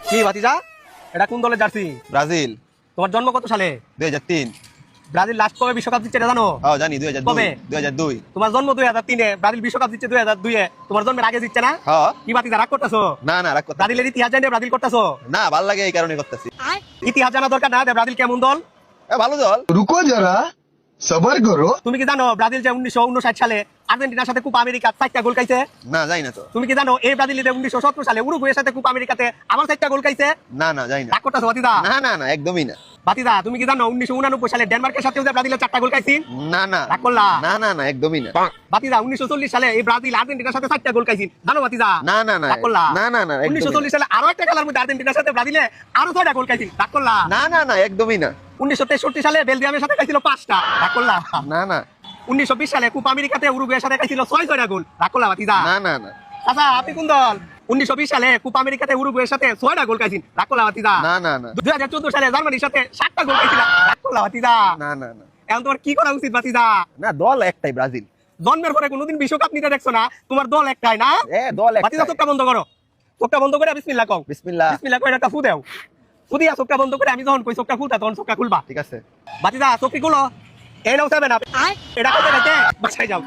কি ভাতিজা, এটা কোন দলের জার্সি? ব্রাজিল। তোমার জন্ম কত সালে? 2003। ব্রাজিল লাস্ট কবে বিশ্বকাপ জিতছে এটা জানো? জানি 2002। কবে? 2002। তোমার জন্ম 2003-এ, ব্রাজিল বিশ্বকাপ জিতছে 2002-এ। তোমার জন্মের আগে জিতছে না? হ্যাঁ। কি ভাতিজা রাগ করতেছো? না না, রাগ করতে ব্রাজিলের ইতিহাস জানিয়ে ব্রাজিল করতেছো? না, ভাল লাগে এই কারণে করতেছি। ইতিহাস জানা দরকার না, ব্রাজিল কেমন দল? ভালো দল। रुको जरा सबर करो। তুমি কি জানো ব্রাজিল যে 1959 সালে আর্জেন্টিনার সাথে কোপা আমেরিকা 4টা গোল খাইছে? না, যাই না তো। তুমি কি জানো এই ব্রাজিল 1970 সালে উরুগুয়ের সাথে কোপা আমেরিকাতে আবার 4টা গোল খাইছে? না না, যাই না। রাগ করতেছো ভাতিজা? না না না, একদমই না। ভাতিজা তুমি কি জানো 1989 সালে ডেনমার্কের সাথে ব্রাজিলের 4টা গোল খাইছি? না না। রাগ করলা? না না না, একদমই না। ভাতিজা 1940 সালে এই ব্রাজিল আর্জেন্টিনার সাথে 4টা গোল খাইছি, জানো ভাতিজা? না না না। রাগ করলা? না না না, একদমই না। 1940 সালে আরো একটা খেলার মধ্যে আর্জেন্টিনার সাথে ব্রাজিলে আরো 6টা গোল খাইছি, রাগ করলা? না না না, একদমই না। 1963 সালে বেলজিয়ামের সাথে খাইছিল 5টা, রাগ করলা? না না। 1920 সালে কোপা আমেরিকাতে উরুগুয়ের সাথে খাইছিল 6টা গোল, রাগ করলা ভাতিজা? না না না। আচ্ছা আপনি কোন দল? 1920 সালে কোপা আমেরিকাতে উরুগুয়ের সাথে 6টা গোল খাইছেন, রাগ করলা ভাতিজা? না না না। 2014 সালে জার্মানির সাথে 7টা গোল খাইছিল, রাগ করলা ভাতিজা? না না না। এখন তোমার কি করা উচিত ভাতিজা? না, দল একটাই, ব্রাজিল। জন্মের পরে কোনোদিন বিশ্বকাপ নিতে দেখছো না? তোমার দল একটাই না? দল ভাতিজা একটাই। চোখটা বন্ধ করো, চোখটা বন্ধ করে বিসমিল্লাহ কও। বিসমিল্লাহ। বিসমিল্লাহ করে একটা ফু দাও, ফু দিয়া চোখটা বন্ধ করে আমি যখন কই চোখটা খুলতা তখন চোখটা খুলবা। ঠিক আছে। ভাতিজা চোখটি খুলো, এই নাও 7 আপ, এটা করতে বাসায় যাও।